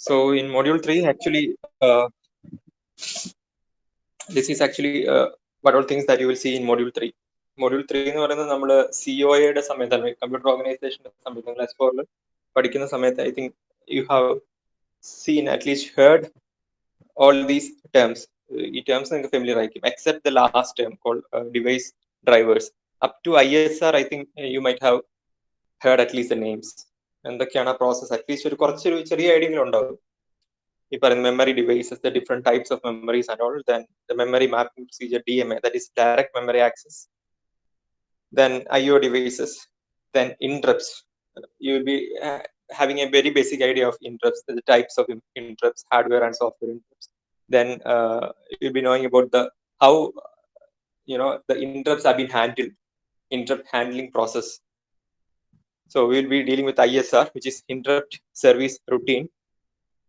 So in module 3, actually, this is actually what all things that you will see in module 3. Module 3 എന്ന് പറയുന്നത് നമ്മൾ COA സമയത്താണ്, computer ഓർഗനൈസേഷൻ്റെ സമയത്ത് നിങ്ങൾ S4 പഠിക്കുന്ന സമയത്ത് I think you have seen, at least heard, all these terms. ഈ terms നിങ്ങൾക്ക് familiar ആയിരിക്കും, except the last term called device drivers. Up to ISR, I think you might have heard at least the names. എന്തൊക്കെയാണ് ആ process, at least ഒരു കുറച്ചൊരു ചെറിയ idea ഉണ്ടാവും. ഈ പറയുന്ന memory devices, the different types of memories and all, then the memory mapping procedure, DMA, that is direct memory access, then IO devices, then interrupts. You will be having a very basic idea of interrupts, the types of interrupts, hardware and software interrupts. Then you'll be knowing about the how the interrupts have been handled, interrupt handling process. So we'll be dealing with ISR, which is interrupt service routine.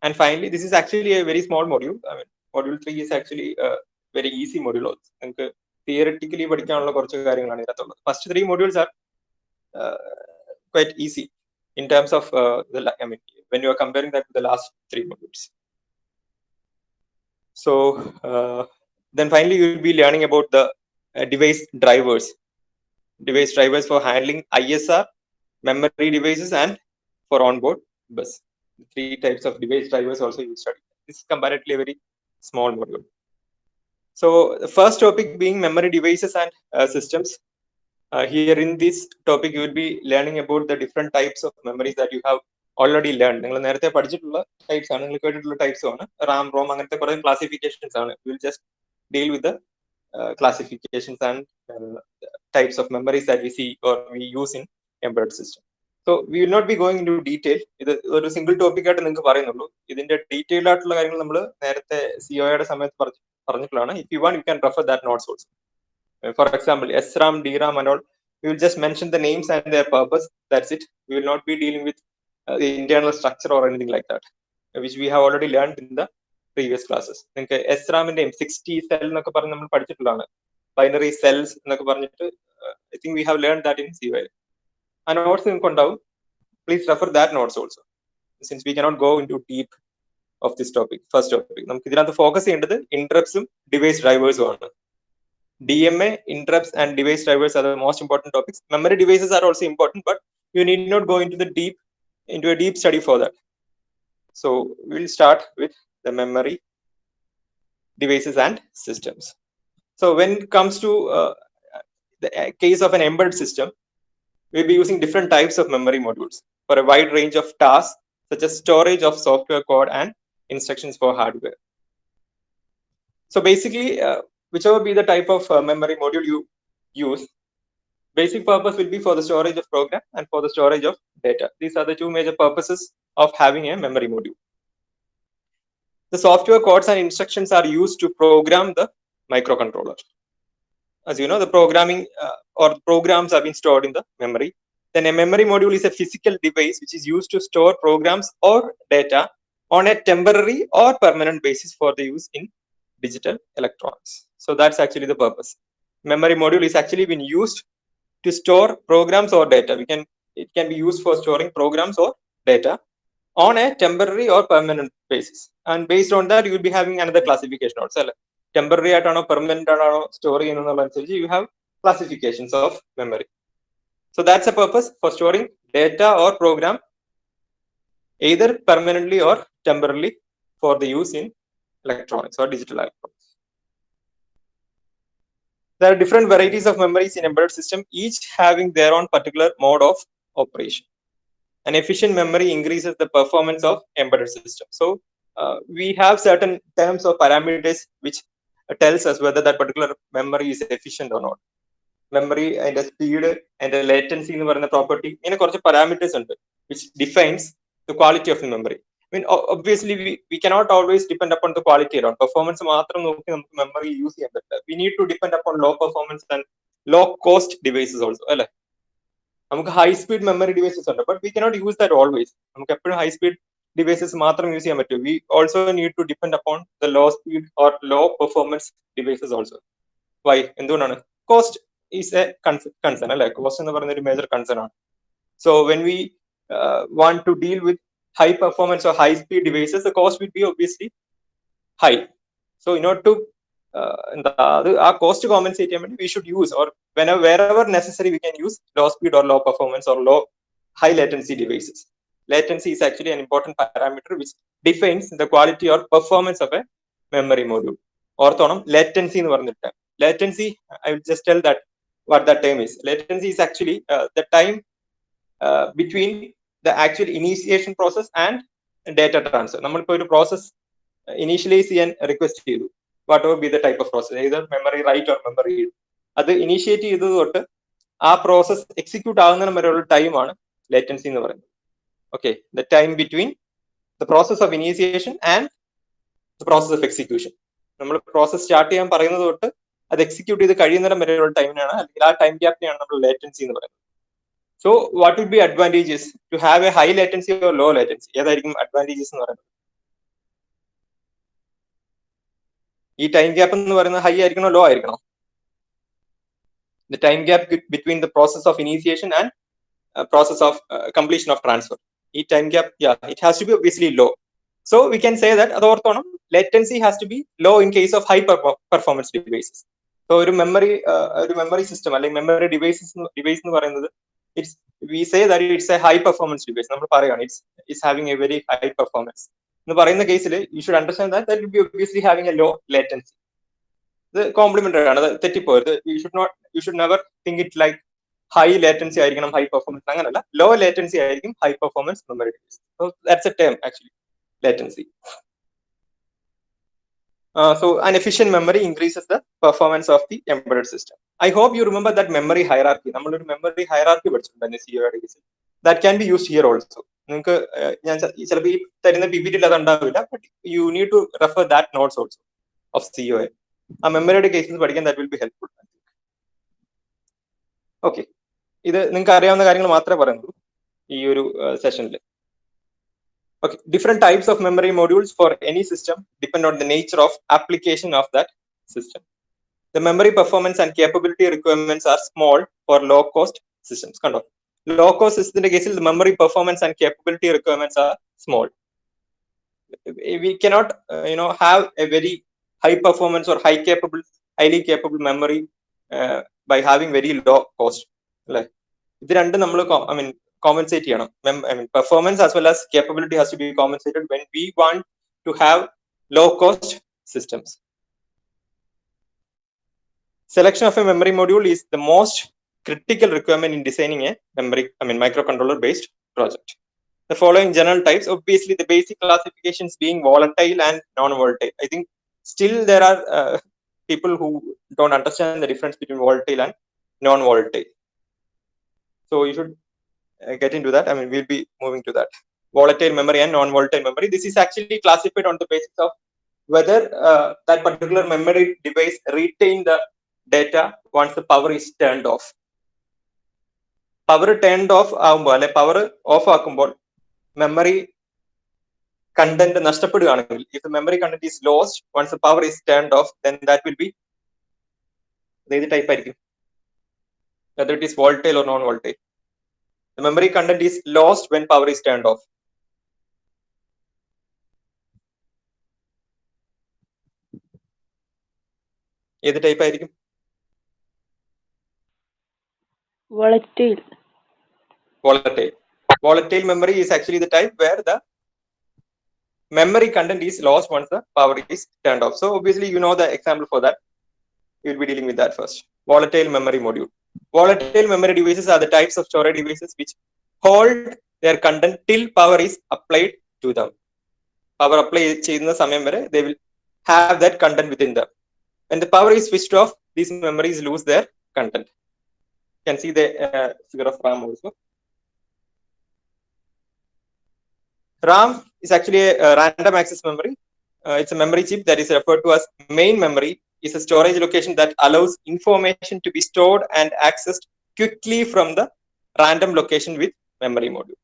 And finally, this is actually a very small module. I mean, module 3 is actually a very easy module also. നിങ്ങൾക്ക് theoretically പഠിക്കാനുള്ള കുറച്ച് കാര്യങ്ങളാണ് ഇതിനകത്തുള്ളത്. First 3 modules are quite easy in terms of when you are comparing that to the last 3 modules. So then finally you will be learning about the device drivers for handling ISR, memory devices, and for onboard bus. 3 types of device drivers also you study. This is comparatively a very small module. So the first topic being memory devices and systems. Here in this topic you will be learning about the different types of memories that you have already learned. നിങ്ങൾ നേരത്തെ പഠിച്ചിട്ടുള്ള types ആണ്, നിങ്ങൾ കേട്ടിട്ടുള്ള types ആണ്. RAM, ROM, അങ്ങനത്തെ കുറേ classifications ആണ്. We will just deal with the classifications and types of memories that we see or we use in embedded system. So we will not be going into detail. ഇത് ഒരു single topic ആയിട്ട് നിങ്ങൾക്ക് പറയുന്നുള്ളൂ. ഇതിന്റെ detailed ആയിട്ടുള്ള കാര്യങ്ങൾ നമ്മൾ നേരത്തെ COA സമയത്ത് പറഞ്ഞിട്ടുള്ളതാണ്. If you want, you can refer that notes also. For example, SRAM, DRAM and all, we will just mention the names and their purpose. That's it. We will not be dealing with the internal structure or anything like that, which we have already learned in the previous classes. നിങ്ങൾക്ക് SRAM-ന്റെ 60 cell എന്നൊക്കെ പറഞ്ഞ് നമ്മൾ പഠിച്ചിട്ടുള്ളതാണ്. Binary cells എന്നൊക്കെ പറഞ്ഞിട്ട് I think we have learned that in COA. ആ notes നിങ്ങൾക്ക് ഉണ്ടാവും. Please refer that notes also, since we cannot go into deep of this topic. First topic, നമുക്ക് ഇതിനകത്ത് ഫോക്കസ് ചെയ്യേണ്ടത് interrupts-ഉം device drivers-ഉം ആണ്. DMA, interrupts, and device drivers are the most important topics. Memory devices are also important, but you need not go into a deep study for that. So we'll start with the memory devices and systems. So when it comes to the case of an embedded system, we'll be using different types of memory modules for a wide range of tasks, such as storage of software code and instructions for hardware. So basically, whichever be the type of memory module you use, basic purpose will be for the storage of program and for the storage of data. These are the two major purposes of having a memory module. The software codes and instructions are used to program the microcontroller. As you know, the programming or programs have been stored in the memory. Then a memory module is a physical device which is used to store programs or data on a temporary or permanent basis for the use in digital electronics. So that's actually the purpose. Memory module is actually been used to store programs or data. It can be used for storing programs or data on a temporary or permanent basis. And based on that, you will be having another classification also. Temporary or permanent storing, you have classifications of memory. So that's a purpose for storing data or program either permanently or temporarily for the use in electronics or digital electronics. There are different varieties of memories in embedded system, each having their own particular mode of operation. An efficient memory increases the performance of embedded system. So we have certain terms or parameters which tells us whether that particular memory is efficient or not. Memory and the speed and the latency in the property in a parameters which defines the quality of the memory. I mean, obviously we cannot always depend upon the quality alone. Performance memory use. We need to depend upon low performance and low cost devices also. High speed memory devices, but we cannot use that always. High speed devices use. We also need to depend upon the low speed or low performance devices also. Why? Cost is a concern. Cost is a major concern. So when we want to deal with high performance or high speed devices, the cost will be obviously high. So in order to our cost to compensate, we should use, or wherever necessary, we can use low speed or low performance or low high latency devices. Latency is actually an important parameter which defines the quality or performance of a memory module. Orthonum latency in term. Latency, I will just tell that what that term is. Latency is actually the time between the actual initiation process and data transfer. നമ്മളിപ്പോൾ ഒരു process initialize ചെയ്യാൻ request ചെയ്തു, whatever be the type of process, either memory write or memory read. അത് initiate ചെയ്തത് തൊട്ട് ആ process execute ആകുന്നതിന് വരെയുള്ള ടൈമാണ് ലേറ്റൻസി എന്ന് പറയുന്നത്. Okay, the time between the process of initiation and the process of execution. നമ്മൾ പ്രോസസ് സ്റ്റാർട്ട് ചെയ്യാൻ പറയുന്നത് തൊട്ട് അത് എക്സിക്യൂട്ട് ചെയ്ത് കഴിയുന്നിടം വരെയുള്ള ടൈമിനാണ്, അല്ലെങ്കിൽ ആ ടൈം ഗ്യാപ്പിനെയാണ് നമ്മൾ ലേറ്റൻസി എന്ന് പറയുന്നത്. So what would be advantages to have a high latency or low latency? ഏതായിരിക്കും അഡ്വാൻറ്റേജസ് എന്ന് പറയുന്നത്? ഈ ടൈം ഗ്യാപ്പ് എന്ന് പറയുന്നത് ഹൈ ആയിരിക്കണോ ലോ ആയിരിക്കണോ? The time gap between the process of initiation and process of completion of transfer. The time gap, yeah, it has to be obviously low. So we can say that latency has to be low in case of high performance devices. So a memory system, like memory device എന്ന് പറയുന്നത്, we say that it's a high performance device. നമ്മൾ പറയാണ് it's having a very high performance. എന്ന് പറയുന്ന കേസിൽ you should understand that will be obviously having a low latency. The complementary ആണ്, തെറ്റിപ്പോയത്. You should never think it like high latency ആയിരിക്കണം high performance, അങ്ങനല്ല. Low latency ആയിരിക്കും high performance memory device. So that's a term actually, latency. So an efficient memory increases the performance of the embedded system. I hope you remember that memory hierarchy. നമ്മളൊരു memory hierarchy പഠിച്ചിട്ടുണ്ട് COയുടെ കേസിൽ. That can be used here also. നിങ്ങൾക്ക് ഞാൻ ചിലപ്പോൾ ഈ തരുന്ന PPT അത് ഉണ്ടാവില്ല, but you need to refer that notes also of COA. ആ മെമ്മറിയുടെ കേസിൽ പഠിക്കാൻ that will be helpful. Okay, ഇത് നിങ്ങൾക്ക് അറിയാവുന്ന കാര്യങ്ങൾ മാത്രമേ പറയുന്നുള്ളൂ ഈ ഒരു സെഷനിൽ. Okay, different types of memory modules for any system depend on the nature of application of that system. The memory performance and capability requirements are small for low cost systems. Kando, low cost system case the memory performance and capability requirements are small. We cannot have a very high performance or highly capable memory by having very low cost. Like ഇത് രണ്ട് നമ്മൾ compensate ചെയ്യണം. Performance as well as capability has to be compensated when we want to have low cost systems. Selection of a memory module is the most critical requirement in designing a microcontroller based project. The following general types, obviously the basic classifications being volatile and non-volatile. I think still there are people who don't understand the difference between volatile and non-volatile. So you should get into that. We'll be moving to that. Volatile memory and non-volatile memory. This is actually classified on the basis of whether that particular memory device retain the data once the power is turned off. Power turned off ആകുമ്പോൾ power off ആക്കുമ്പോൾ memory content നഷ്ടപ്പെടുകയാണെങ്കിൽ, if the memory content is lost once the power is turned off, then that will be ഏത് type ആയിരിക്കും, whether it is volatile or non-volatile. The memory content is lost when power is turned off. ഏത് type ആയിരിക്കും? Volatile. Volatile memory is actually the type where the memory content is lost once the power is turned off. So obviously you know the example for that. We'll be dealing with that first. Volatile memory module. Volatile memory devices are the types of storage devices which hold their content till power is applied to them. Power apply ചെയ്യുന്ന സമയം വരെ they will have that content within them. When the power is switched off, these memories lose their content. You can see the figure of RAM also. RAM is actually a random access memory. It's a memory chip that is referred to as main memory. Is a storage location that allows information to be stored and accessed quickly from the random location with memory module.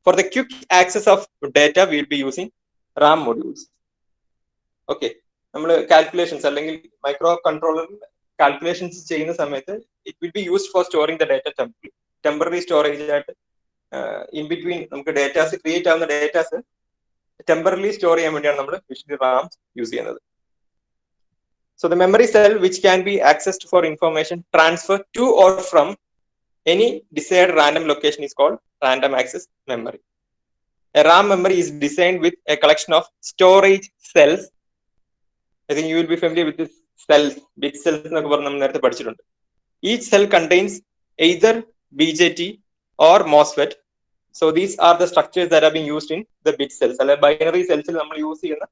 For the quick access of data, we will be using RAM modules. Okay, നമ്മൾ calculations അല്ലെങ്കിൽ microcontroller calculations ചെയ്യുന്ന സമയത്ത് it will be used for storing the data temporary storage ആയിട്ട് in between നമുക്ക് datas create ആവുന്ന datas temporally store ചെയ്യാൻ വേണ്ടിയാണ് നമ്മൾ വിഷ്വൽ റാം യൂസ് ചെയ്യുന്നത്. So the memory cell which can be accessed for information transfer to or from any desired random location is called random access memory. A RAM memory is designed with a collection of storage cells. I think you will be familiar with this cells, bit cells എന്നൊക്കെ പറഞ്ഞ് നമ്മൾ നേരത്തെ പഠിച്ചിട്ടുണ്ട്. Each cell contains either BJT or MOSFET. So these are the structures that are being used in the bit cells. അല്ലെങ്കിൽ binary cells നമ്മൾ use ചെയ്യുന്ന,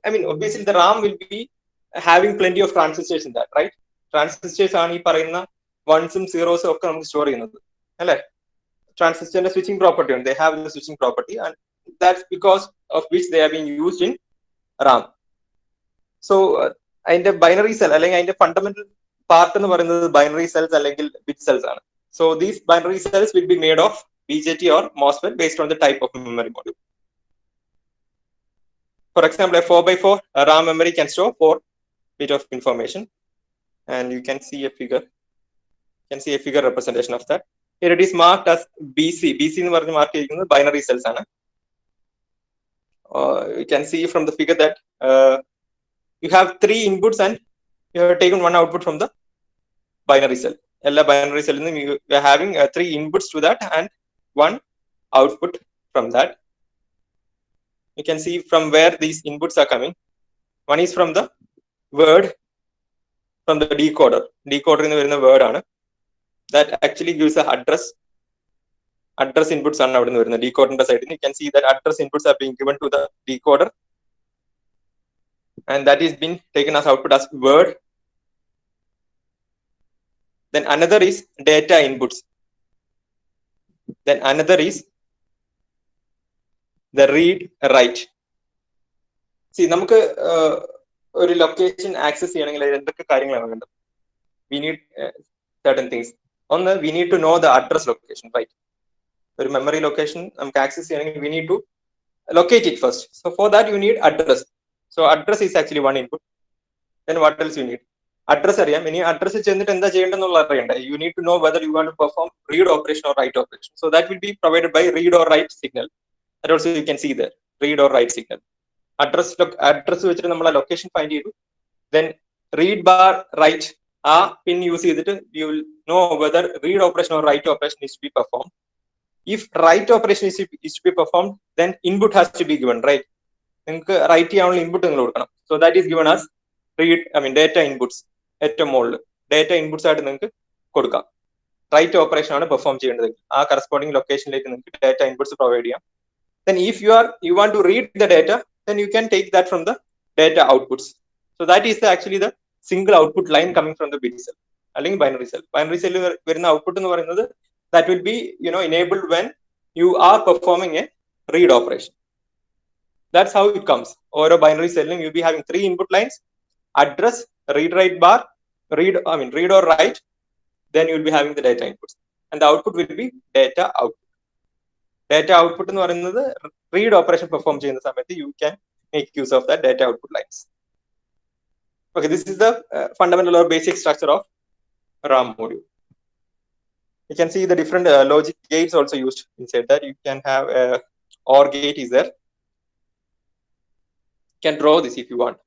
I mean obviously the RAM will be having plenty of transistors in that, right? Transistors ആണ് ഈ പറയുന്ന വൺസും സീറോസും ഒക്കെ നമുക്ക് store ചെയ്യുന്നത്, അല്ലേ? Transistor switching property ഉണ്ട്. They have the switching property and that's because of which they are being used in RAM. So അതിന്റെ binary cell അല്ലെങ്കിൽ അതിന്റെ ഫണ്ടമെന്റൽ പാർട്ട് എന്ന് പറയുന്നത് ബൈനറി സെൽസ് അല്ലെങ്കിൽ ബിറ്റ് സെൽസ് ആണ്. So these binary cells will be made of BJT or MOSFET based on the type of memory module. For example, a 4x4 RAM memory can store 4 bit of information, and you can see a figure. You can see a figure representation of that. Here it is marked as BC. BC എന്ന് പറഞ്ഞ് mark ചെയ്തിരിക്കുന്നത് binary cells ആണ്. You can see from the figure that you have 3 inputs and you have taken 1 output from the binary cell. All binary cell you are having 3 inputs to that and 1 output from that. You can see from where these inputs are coming. One is from the word, from the decoder. Decoder in the word ആണ്. That actually gives the address inputs ആണ് അവിടെ നിന്ന് വരുന്നത്. Decoder side you can see that address inputs are being given to the decoder and that is being taken as output as word. Then another is data inputs. Then another is the read write. See, നമുക്ക് ഒരു location access ചെയ്യണമെങ്കിൽ എന്തൊക്കെ കാര്യങ്ങളാണ് വേണ്ടത്? We need certain things. ഒന്ന്, we need to know the address location, right? ഒരു memory location നമുക്ക് access ചെയ്യണമെങ്കിൽ we need to locate it first. So for that you need address. So address is actually one input. Then what else you need? Address അറിയാം. ഇനി address ചെന്നിട്ട് എന്താ ചെയ്യേണ്ടതെന്നുള്ള അറിയണ്ടേ? You need to know whether you want to perform read operation or write operation. So that will be provided by read or write signal. That also you can see there, read or write signal. Address വെച്ചിട്ട് നമ്മൾ location find ചെയ്തു. Then read bar write ആ പിൻ use ചെയ്തിട്ട് you will know whether read operation or write operation is to be performed. If write operation is to be performed, then input has to be given, right? നിങ്ങൾക്ക് right ചെയ്യാനുള്ള input നിങ്ങൾ കൊടുക്കണം. So that is given as data inputs. ഏറ്റവും മുകളിൽ data inputs ആയിട്ട് നിങ്ങൾക്ക് കൊടുക്കാം. Write operation ആണ് പെർഫോം ചെയ്യേണ്ടത്. ആ കറസ്പോണ്ടിങ് ലൊക്കേഷനിലേക്ക് നിങ്ങൾക്ക് ഡേറ്റ ഇൻപുട്സ് പ്രൊവൈഡ് ചെയ്യാം. Then if you want to read the data, then you can take that from the data outputs. So that is actually the single output line coming from the bit cell അല്ലെങ്കിൽ binary cell. Binary cell വരുന്ന output എന്ന് പറയുന്നത് that will be enabled when you are performing a read operation. That's how it comes. ഓരോ binary cell you will be having 3 input lines: address, read write bar, read or write. Then you will be having the data inputs and the output will be data output. Data output എന്ന് പറയുന്നത് read operation perform ചെയ്യുന്ന സമയത്ത് you can make use of that data output lines. Okay, this is the fundamental or basic structure of RAM module. You can see the different logic gates also used inside that. You can have a OR gate is there. You can draw this if you want.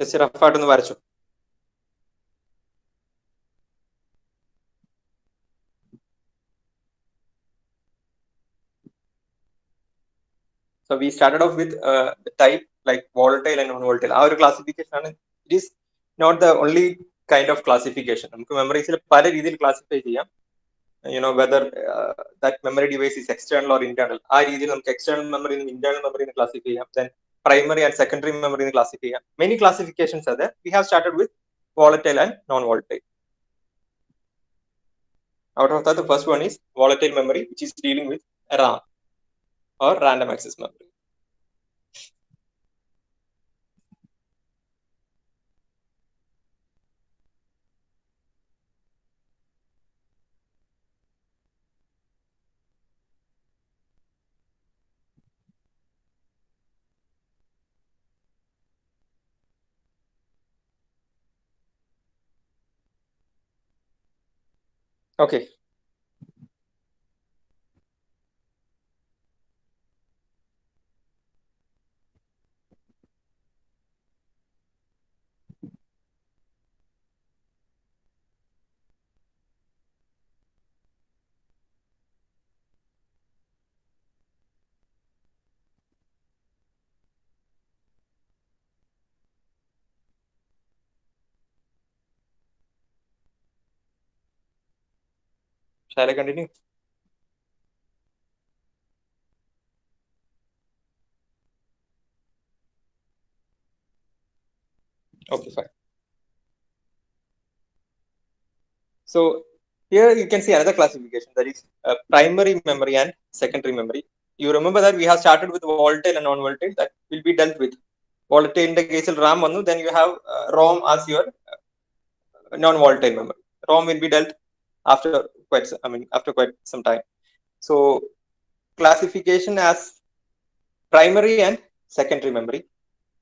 Just rough ആയിട്ടൊന്ന് വരച്ചു. So we started off with the type like volatile and non-volatile. Our classification it is not the only kind of classification. നമുക്ക് മെമ്മറീസിൽ പല രീതിയിൽ classify ചെയ്യാം. Whether that memory device is external or internal. ആ രീതിയിൽ നമുക്ക് external memory and internal memory classify ചെയ്യാം. Then primary and secondary memory classify ചെയ്യാം. Many classifications are there. We have started with volatile and non-volatile. Out of that, the first one is volatile memory, which is dealing with RAM or random access memory. Okay. Shall I continue? Okay, fine. So here you can see another classification, that is primary memory and secondary memory. You remember that we have started with volatile and non-volatile, that will be dealt with. Volatile in the case of RAM, then you have ROM as your non-volatile memory. ROM will be dealt after after quite some time. So classification as primary and secondary memory.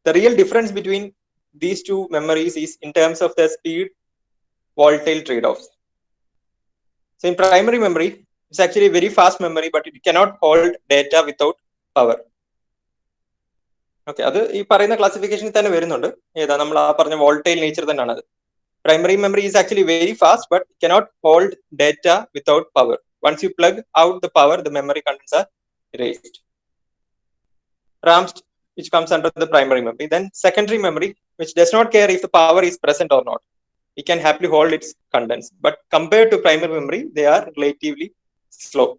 The real difference between these two memories is in terms of the speed volatile trade-offs. So in primary memory, it's actually a very fast memory, but it cannot hold data without power. Okay, അത് ഈ പറയുന്ന ക്ലാസിഫിക്കേഷനിൽ തന്നെ വരുന്നുണ്ട്. ഏതാ നമ്മൾ ആ പറഞ്ഞ volatile nature തന്നെയാണ് അത്. Primary memory is actually very fast, but cannot hold data without power. Once you plug out the power, the memory contents are erased. RAM, which comes under the primary memory. Then secondary memory, which does not care if the power is present or not. It can happily hold its contents. But compared to primary memory, they are relatively slow.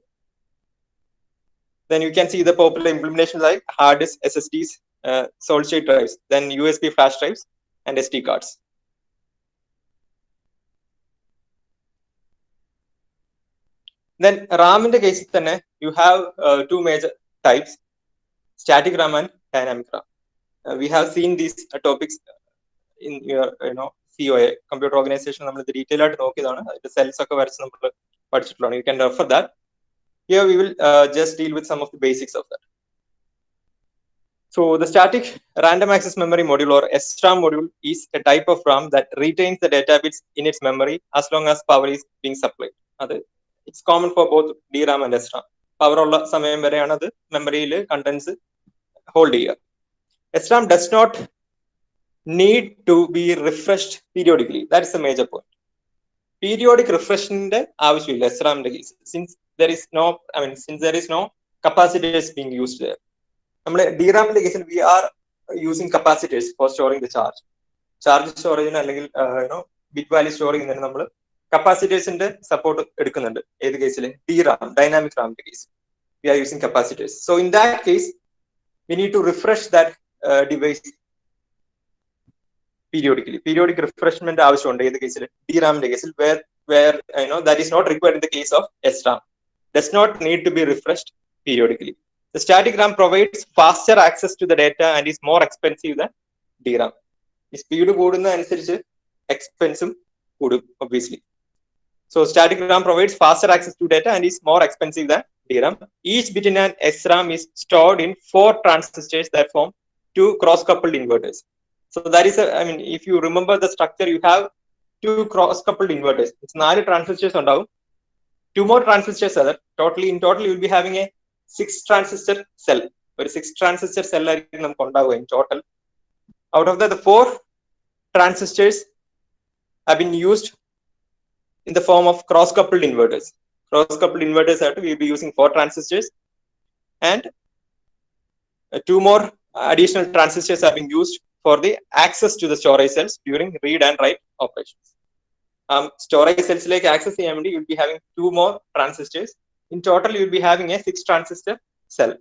Then you can see the popular implementations like hard disk, SSDs, solid state drives, then USB flash drives, and SD cards. Then RAM in the case, you have two major types, static RAM and dynamic RAM. We have seen these topics in your COA, computer organization. നമ്മൾ detail ആയിട്ട് നോക്കിയതാണ്. അതിന്റെ cells ഒക്കെ വരച്ച് നമ്മൾ പഠിച്ചിട്ടുള്ളതാണ്. You can refer that. Here we will just deal with some of the basics of that. So the static random access memory module, or SRAM module, is a type of RAM that retains the data bits in its memory as long as power is being supplied. It's common for both DRAM and SRAM. Power ഉള്ള സമയം വരെയാണ് അത് മെമ്മറിയിൽ contents hold ചെയ്യുക. SRAM does not need to be refreshed periodically. That's the major point. Periodic refreshന്റെ ആവശ്യമില്ല SRAMന്റെ case, since there is no capacitors being used there. നമ്മുടെ DRAMന്റെ കേസിൽ we are using capacitors for storing the charge. Charge സ്റ്റോറേജിന് അല്ലെങ്കിൽ bit value store ചെയ്യുന്നതിന് നമ്മൾ കപ്പാസിറ്റേഴ്സിന്റെ support എടുക്കുന്നുണ്ട്. ഏത് കേസിൽ? DRAM, ഡൈനാമിക് റാമിന്റെ case we are using capacitors. So in that case we need to refresh that device periodically. Periodic refreshment ആവശ്യമുണ്ട് ഏത് കേസിൽ? DRAMന്റെ കേസിൽ, where that is not required in the case of SRAM. Does not need to be refreshed periodically. The static RAM provides faster access to the data and is more expensive than DRAM. Speed കൂടുന്ന അനുസരിച്ച് എക്സ്പെൻസും കൂടും, obviously. So static RAM provides faster access to data and is more expensive than DRAM. Each bit in an SRAM is stored in 4 transistors that form 2 cross-coupled inverters. So that is if you remember the structure, you have 2 cross-coupled inverters. It's 4 transistors ഉണ്ടാവും. 2 more transistors are there. In total you will be having a 6 transistor cell. ഒരു 6 transistor cell ആയിരിക്കും നമുക്ക് ഉണ്ടാവുക in total. Out of that, the 4 transistors have been used in the form of cross-coupled inverters. Cross-coupled inverters we will be using 4 transistors, and 2 more additional transistors have been used for the access to the storage cells during read and write operations. Storage cells like access ചെയ്യാൻ you will be having 2 more transistors. In total you will be having a 6 transistor cell.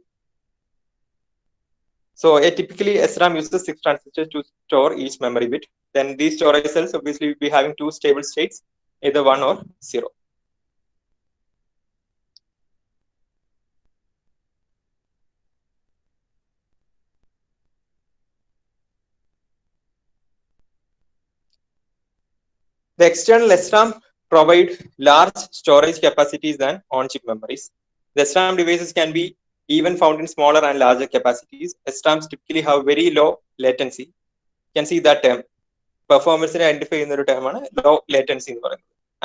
So typically SRAM uses 6 transistors to store each memory bit. Then these storage cells obviously will be having 2 stable states, either 1 or 0. The external SRAM provide large storage capacities than on-chip memories. The SRAM devices can be even found in smaller and larger capacities. SRAMs typically have very low latency. You can see that term. Performance identify in the term low latency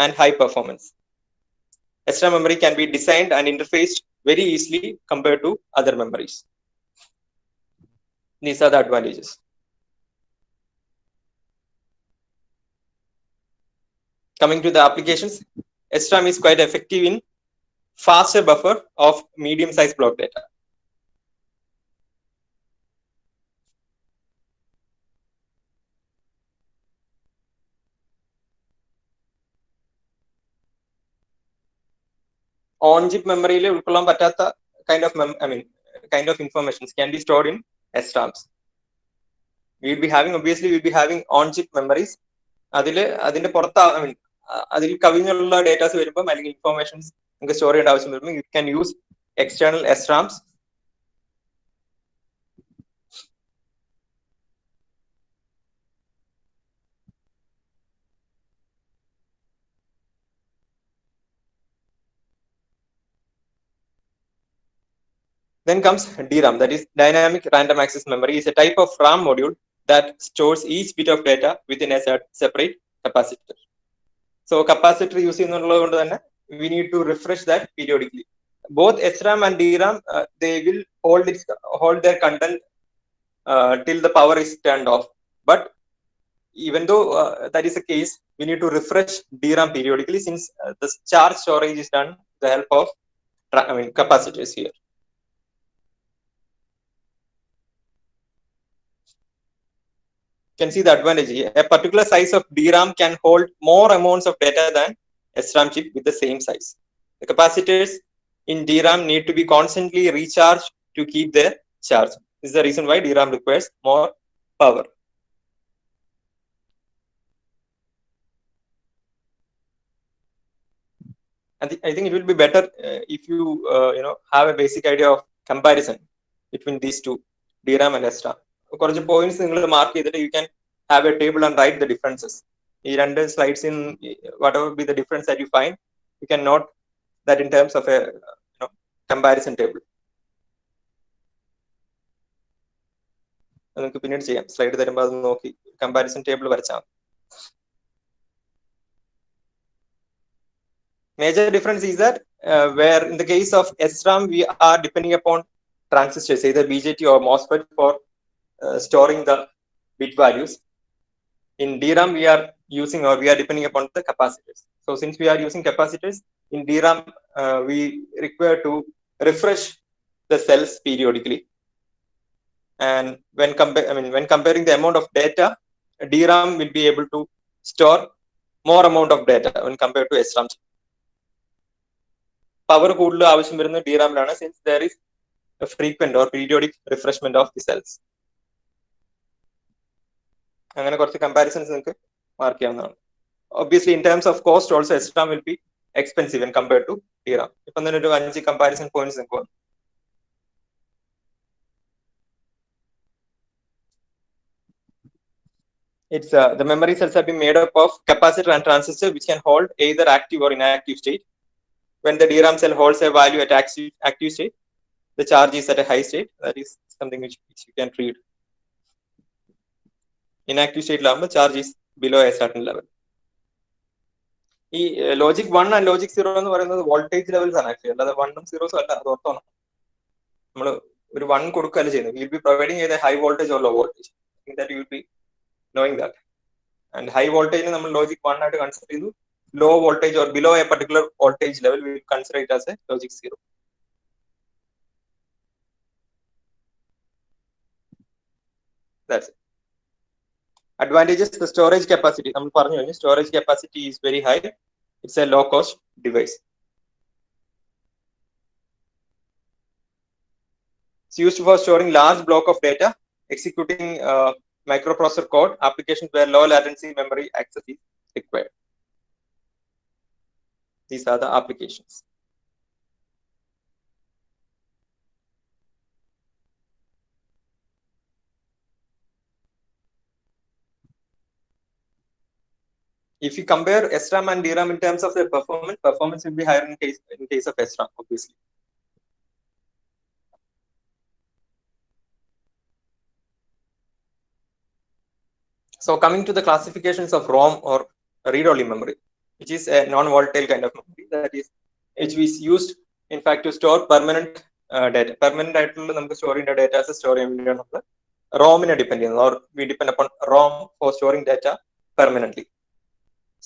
and high performance. SRAM memory can be designed and interfaced very easily compared to other memories. These are the advantages. Coming to the applications, SRAM is quite effective in faster buffer of medium-sized block data. On-chip memory ഉൾക്കൊള്ളാൻ പറ്റാത്ത kind of informations can be stored in SRAMs. We'll be having on-chip memories. അതിന്റെ പുറത്ത് അതിൽ കവിഞ്ഞുള്ള datas വരുമ്പോൾ അല്ലെങ്കിൽ informations നിങ്ങൾക്ക് store ചെയ്യേണ്ട ആവശ്യം വരുമ്പോൾ you can use external SRAMs. Then comes DRAM, that is dynamic random access memory, is a type of RAM module that stores each bit of data within a separate capacitor. So capacitor use ചെയ്യുന്നതുകൊണ്ട് തന്നെ we need to refresh that periodically. Both SRAM and DRAM they will hold their content till the power is turned off. But even though that is the case, we need to refresh DRAM periodically since the charge storage is done with the help of capacitors here. You can see the advantage here. A particular size of DRAM can hold more amounts of data than SRAM chip with the same size. The capacitors in DRAM need to be constantly recharged to keep their charge. This is the reason why DRAM requires more power. I think it will be better if you have a basic idea of comparison between these two, DRAM and SRAM. കുറച്ച് points നിങ്ങൾ mark ചെയ്തിട്ട് you can have a table and write the differences. ഈ രണ്ട് സ്ലൈഡ്സിൻ whatever be the difference that you find, you can note that in terms of a comparison table. നിങ്ങൾക്ക് പിന്നീട് ചെയ്യാം, slide തരുമ്പോൾ അത് നോക്കി കമ്പാരിസൺ ടേബിൾ വരച്ചാൽ. Major difference is that where in the case of SRAM we are depending upon transistors, either BJT or MOSFET for storing the bit values. In DRAM we are depending upon the capacitors. So since we are using capacitors in DRAM, we require to refresh the cells periodically. And when comparing the amount of data, DRAM will be able to store more amount of data when compared to SRAM. Power കൂടുതൽ ആവശ്യം വരുന്ന DRAM-ലാണ്, since there is a frequent or periodic refreshment of the cells. അങ്ങനെ കുറച്ച് comparisons നിങ്ങൾക്ക് mark ചെയ്യാവുന്നതാണ്. Obviously in terms of cost also SRAM will be expensive when compared to DRAM. ഇപ്പം തന്നെ ഒരു 5 comparison points നിങ്ങൾക്ക് വന്നു. It's the memory cells have been made up of capacitor and transistor which can hold either active or inactive state. When the DRAM cell holds a value at active state, the charge is at a high state. That is something which you can read. Inactive state ലാകുമ്പോൾ charge is below a certain level. ഈ logic 1 and logic 0 എന്ന് പറയുന്നത് voltage levels ആണ് actually, അല്ലാതെ 1ഉം 0ഉം അല്ല. അത് ഓർത്തോണം. നമ്മൾ ഒരു 1 കൊടുക്കുകയല്ല ചെയ്യുന്നത്. Will be providing either high voltage or low voltage. I think that you will be knowing that. And high voltage നമ്മൾ ലോജിക് 1 ആയിട്ട് കൺസിഡർ ചെയ്തു. Low voltage or below a particular voltage level, we will consider it as a logic 0. That's it. Advantages: the storage capacity. നമ്മൾ പറഞ്ഞു കഴിഞ്ഞു, storage capacity is very high. It's a low cost device. It's used for storing large block of data, executing microprocessor code, applications where low latency memory access is required. These are the applications. If you compare SRAM and DRAM in terms of their performance will be higher in case of SRAM, obviously. So coming to the classifications of ROM or read-only memory, which is a non-volatile kind of memory, that is which is used in fact to store permanent data. Permanent ആയിട്ടുള്ള നമുക്ക് store ചെയ്യേണ്ട datas store ചെയ്യാൻ വേണ്ടിയാണ് നമ്മൾ റോമിനെ depend ചെയ്യുന്നത്, or we depend upon ROM for storing data permanently.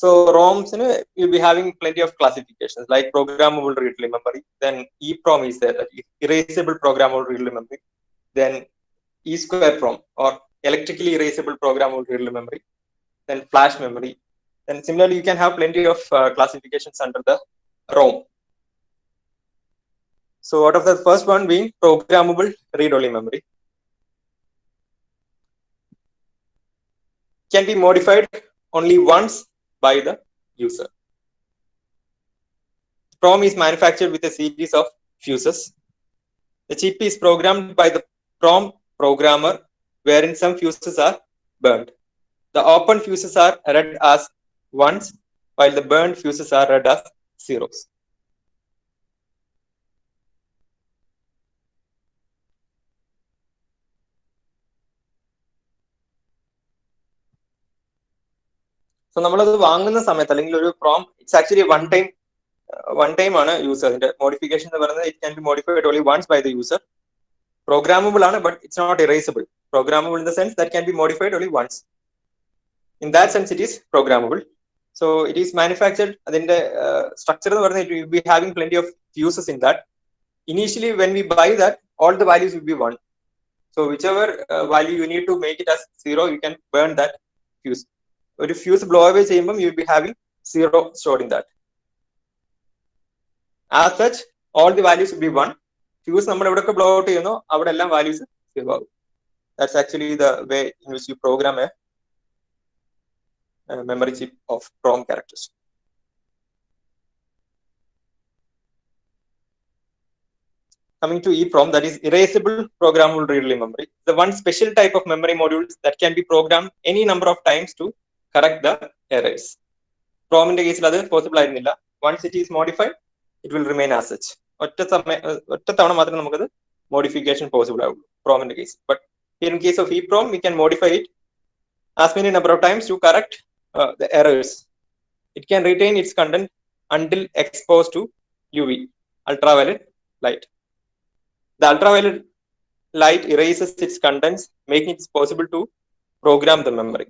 So ROMs you'll be having plenty of classifications like programmable read-only memory, then EEPROM is there, that is erasable programmable read-only memory, then E2PROM or electrically erasable programmable read-only memory, then flash memory. Then similarly you can have plenty of classifications under the ROM. So out of the first one being programmable read-only memory, can be modified only once by the user. PROM is manufactured with a series of fuses. The chip is programmed by the PROM programmer, wherein some fuses are burned. The open fuses are read as ones, while the burned fuses are read as zeros. So നമ്മളത് വാങ്ങുന്ന സമയത്ത് അല്ലെങ്കിൽ ഒരു PROM, it's actually one time ആണ് use. അതിന്റെ modification എന്ന് പറയുന്നത് it can be modified only once by the user. Programmable ആണ്, but it's not erasable. Programmable in the sense that can be modified only once. In that sense it is programmable. So it is manufactured, അതിന്റെ structure എന്ന് പറയുന്നത് it will be having plenty of fuses in that. Initially when we buy that, all the values will be 1. So whichever value you need to make it as 0, you can burn that fuse. ഒരു fuse blow away ചെയ്യുമ്പോൾ you will be having 0 stored in that. As such, all the values will be 1. Fuse നമ്മൾ എവിടെയൊക്കെ blow out ചെയ്യുന്നോ അവിടെ എല്ലാം values 0 ആവും. That's actually the way in which you program a memory chip of PROM characters. Coming to EEPROM, that is erasable programmable read-only memory, the one special type of memory modules that can be programmed any number of times to correct the errors. PROM in the case അത് possible ആയിരുന്നില്ല. Once it is modified, it will remain as such. ഒറ്റ തവണ മാത്രമേ നമുക്കത് modification possible ആവുള്ളൂ PROM in the case. But here in case of EEPROM, we can modify it as many number of times to correct the errors. It can retain its content until exposed to UV, ultraviolet light. The ultraviolet light erases its contents, making it possible to program the memory.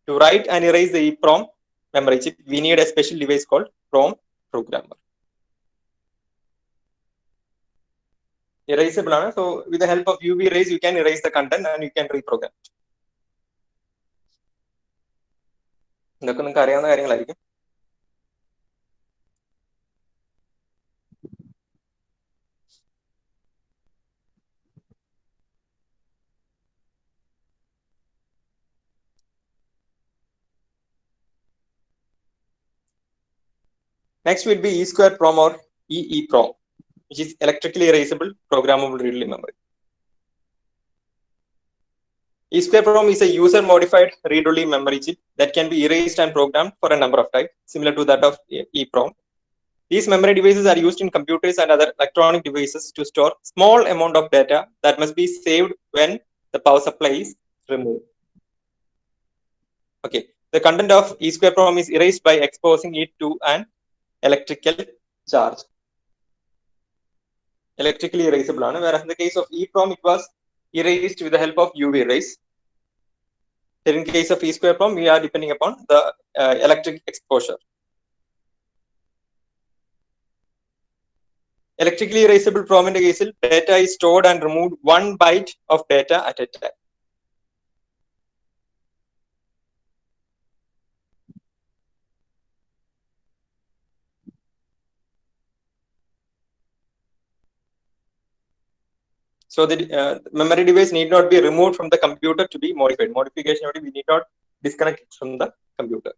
To write and erase the EEPROM memory chip, we need a special device called PROM programmer. Erasable, so with the help of UV rays, you can erase the content and you can reprogram it. ഇതൊക്കെ നിങ്ങൾക്ക് അറിയാവുന്ന കാര്യങ്ങളായിരിക്കും. Next will be E2PROM or EEPROM, which is electrically erasable programmable read-only memory. E2PROM is a user-modified read-only memory chip that can be erased and programmed for a number of types, similar to that of EEPROM. These memory devices are used in computers and other electronic devices to store small amount of data that must be saved when the power supply is removed. Okay, the content of E2PROM is erased by exposing it to an electrical charge. Electrically erasable, whereas in the case of EEPROM, it was erased with the help of UV rays. Here in case of E2PROM, we are depending upon the electric exposure. Electrically erasable PROM in the case, data is stored and removed 1 byte of data at a time. So the memory device need not be removed from the computer to be modified. Modification, we need not disconnect it from the computer.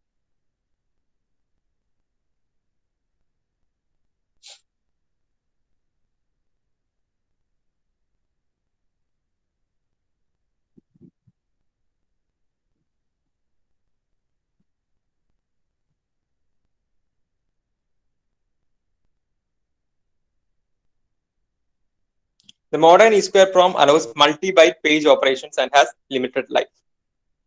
The modern E2PROM allows multi-byte page operations and has limited life.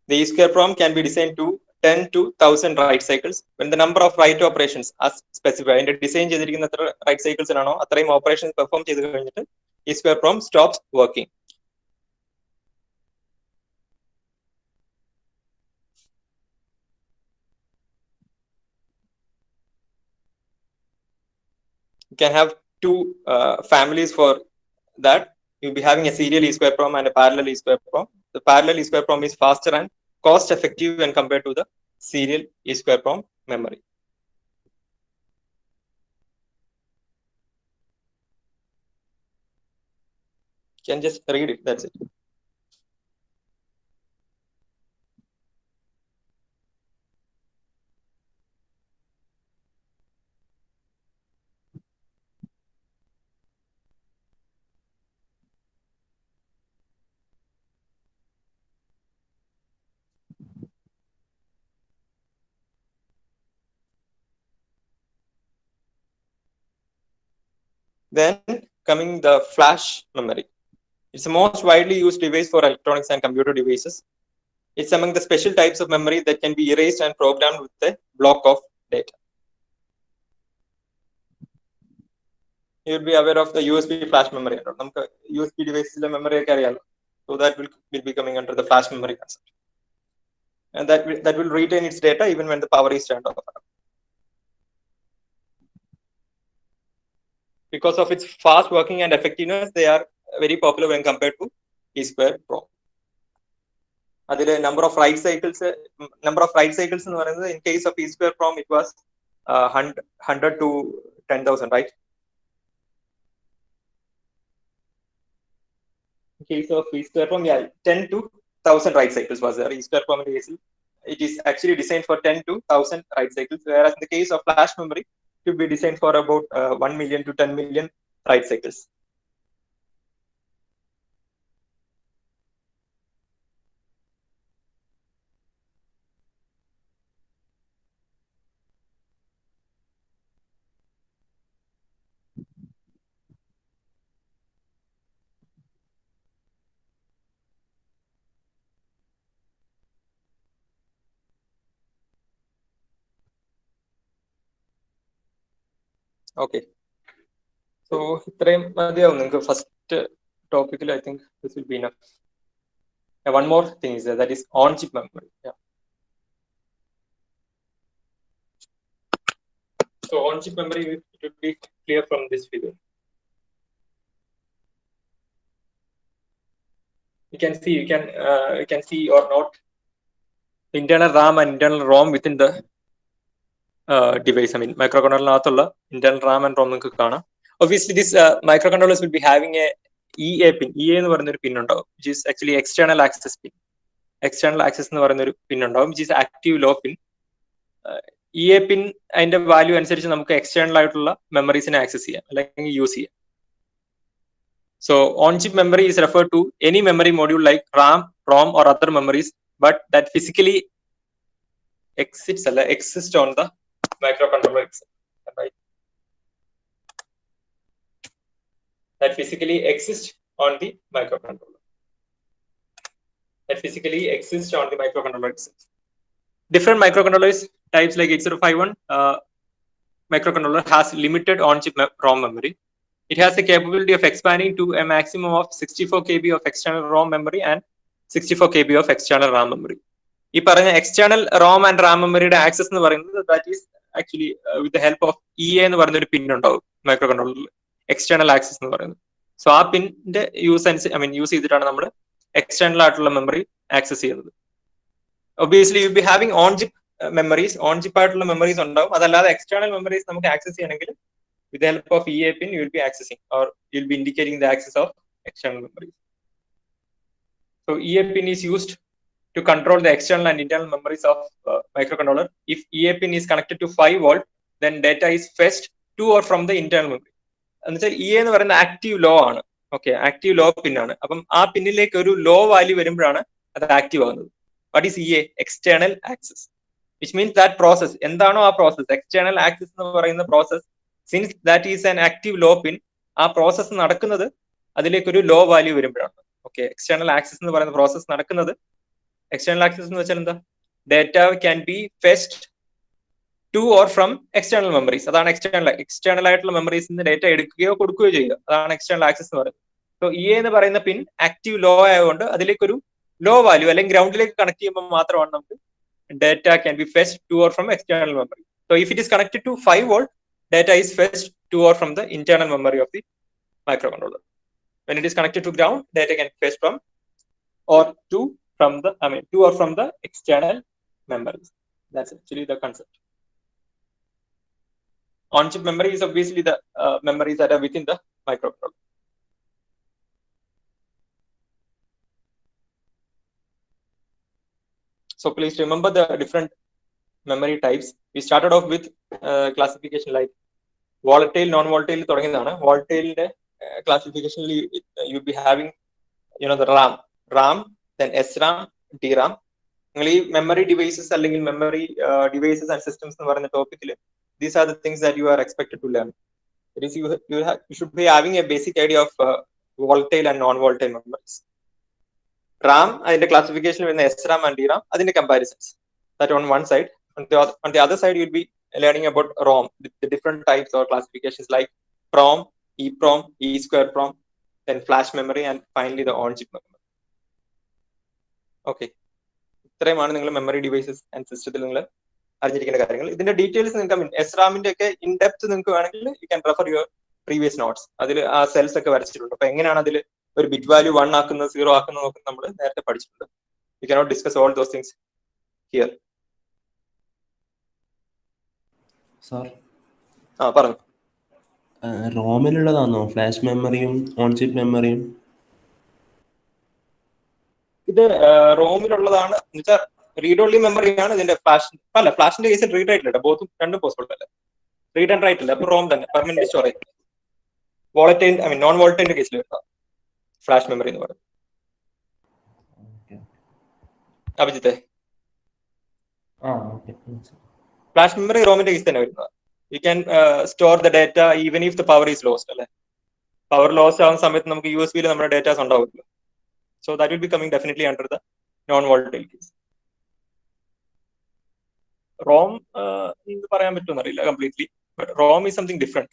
The E2PROM can be designed to 10 to 1000 write cycles when the number of write operations as specified in the design ചെയ്തിരിക്കുന്ന എത്ര write cycles ആണോ അത്രയും operations perform ചെയ്ത് കഴിഞ്ഞിട്ട് ESPROM stops working. You can have two families for that. You'll be having a serial ESPROM and a parallel ESPROM. The parallel ESPROM is faster and cost effective when compared to the serial ESPROM memory. You can just read it, that's it. Then coming the flash memory. It's the most widely used device for electronics and computer devices. It's among the special types of memory that can be erased and programmed with a block of data. You'll be aware of the USB flash memory. USB device memory carry, so that will be coming under the flash memory concept. And that will retain its data even when the power is turned off. Because of its fast working and effectiveness, they are very popular when compared to ESPROM. Adile number of write cycles in case of ESPROM it was 100 to 10,000, right? In case of ESPROM, yeah, 10 to 1000 write cycles was there. ESPROM it is actually designed for 10 to 1000 write cycles, whereas in the case of flash memory, it will be designed for about 1 million to 10 million write cycles. Okay. So, first topic, I think this will be enough. One more thing is that is on-chip memory. Yeah. So on-chip memory, it will be clear from this figure. You can see or not internal RAM and internal ROM within the device. I mean, microcontroller internal RAM and ROM. Obviously, this microcontrollers will be having a EA pin. EA pin, which is actually external access pin. External access pin, which is active low pin. EA pin and the value അനുസരിച്ച് നമുക്ക് external ആയിട്ടുള്ള മെമ്മറീസിനെ access ചെയ്യാം അല്ലെങ്കിൽ use ചെയ്യാം. So on-chip memory is referred to any memory module like RAM, ROM or other memories, but that physically exists on the microcontroller itself. Right? That physically exists on the microcontroller. Different microcontrollers types like 8051 microcontroller has limited on-chip ROM memory. It has the capability of expanding to a maximum of 64 KB of external ROM memory and 64 KB of external RAM memory. If external ROM and RAM memory access, that is actually with the help of EA pin microcontroller external access. So our pin use external memory access. Obviously, you'll be having on-chip memories, on-chip memories external memories access with the help of EA pin, you will be accessing or you'll be indicating the access of external memories. So EA pin is used to control the external and internal memories of microcontroller. If EA pin is connected to 5 volt, then data is fetched to or from the internal memory. And EA is an active low. Okay, active low pin. Aa pin like a low value that's active. What is EA? External access. Which means that process. Endano process. External access in the process. Since that is an active low pin, our process നടക്കുന്നത് അതിലേക്ക് low value വരുമ്പോഴാണ്. Okay, external access എന്ന് പറയുന്ന process നടക്കുന്നത് external access എന്ന് വെച്ചാൽ എന്താ? data can be fetched to or from external memories. അതാണ് external ആയിട്ടുള്ള മെമ്മറീസിൽ നിന്ന് ഡേറ്റ എടുക്കുകയോ കൊടുക്കുകയോ ചെയ്യുക. അതാണ് external access എന്ന് പറയുന്നത്. സോ EA എന്ന് പറയുന്ന പിൻ ആക്റ്റീവ് ലോ ആയതുകൊണ്ട് അതിലേക്ക് ഒരു ലോ വാല്യൂ അല്ലെങ്കിൽ ഗ്രൗണ്ടിലേക്ക് കണക്ട് ചെയ്യുമ്പോൾ മാത്രമാണ് നമുക്ക് data can be fetched to or from external memory. So if it is connected to 5 volt, data is fetched to or from the internal memory of the microcontroller. When it is connected to ground, data can be fetched from or to or from the external memories. That's actually the concept. On-chip memory is obviously the memories that are within the microcontroller. So please remember the different memory types. We started off with classification like volatile, non-volatile. Volatile classification you'll be having, the RAM, then SRAM, DRAM. Memory devices or memory devices and systems topic. These are the things that you are expected to learn. It is you should be having a basic idea of volatile and non-volatile memories. RAM, the classification with SRAM and DRAM, the comparisons. That on one side. On the other side, you'll be learning about ROM, the different types or classifications like PROM, EPROM, E²PROM, then flash memory, and finally the on-chip memory. Okay. Memory devices and systems. The details SRAM in depth, you can refer your previous notes. Cells a bit value 1 0 we cannot discuss all those things here. Sir, ROM flash memory, on-chip memory. ROM read-only memory flash. Flash is read write both possible. Read and write ROM permanent storage. Volatile, non-volatile case flash memory. Okay. Abhijit. Okay. Flash memory ROM is you can store the data even if the power is lost. Power loss USB data on. So that will be coming definitely under the non-volatile case. ROM completely, but ROM is something different.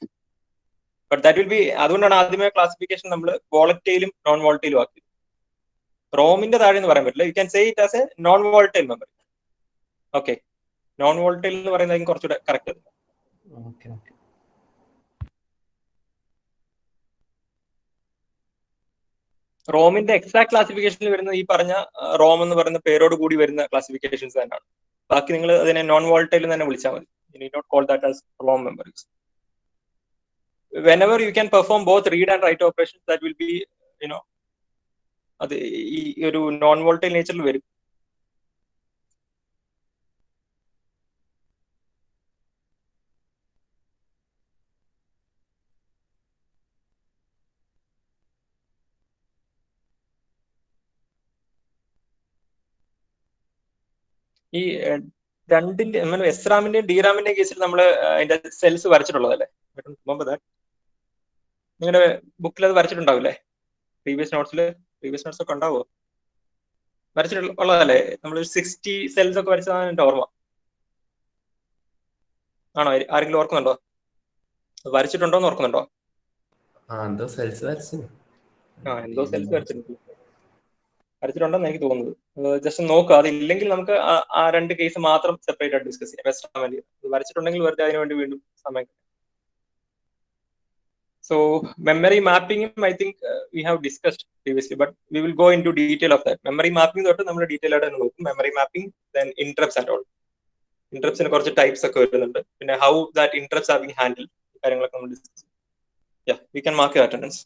But that will be classification volatile and non-volatile. ROM in the you can say it as a non-volatile memory. Okay. Non-volatile correct. Okay. ROM in the exact classification ROM and payload classifications. Non-volatile you need not call that as ROM memories. Whenever you can perform both read and write operations, that will be, non-volatile nature will vary. SRAM and DRAM case cells remember that? Book previous notes are 60 cells of those cells just നോക്കുക അതില്ലെങ്കിൽ നമുക്ക് ആ രണ്ട് case മാത്രം separate ആയിട്ട് discuss ചെയ്യാം. വരച്ചിട്ടുണ്ടെങ്കിൽ വെറുതെ അതിനു വേണ്ടി വീണ്ടും സമയം. So memory mapping, I think we have discussed previously, but we will go into detail of that. Memory mapping തൊട്ട് നമ്മൾ ഡീറ്റെയിൽ ആയിട്ട് നോക്കും. Memory mapping, then interrupts and all. Interrupts കുറച്ച് ടൈപ്സ് ഒക്കെ വരുന്നുണ്ട്. പിന്നെ how that interrupts are being handled കാര്യങ്ങളൊക്കെ നമ്മൾ ഡിസ്കസ് ചെയ്യാം. Yeah, we can mark your attendance.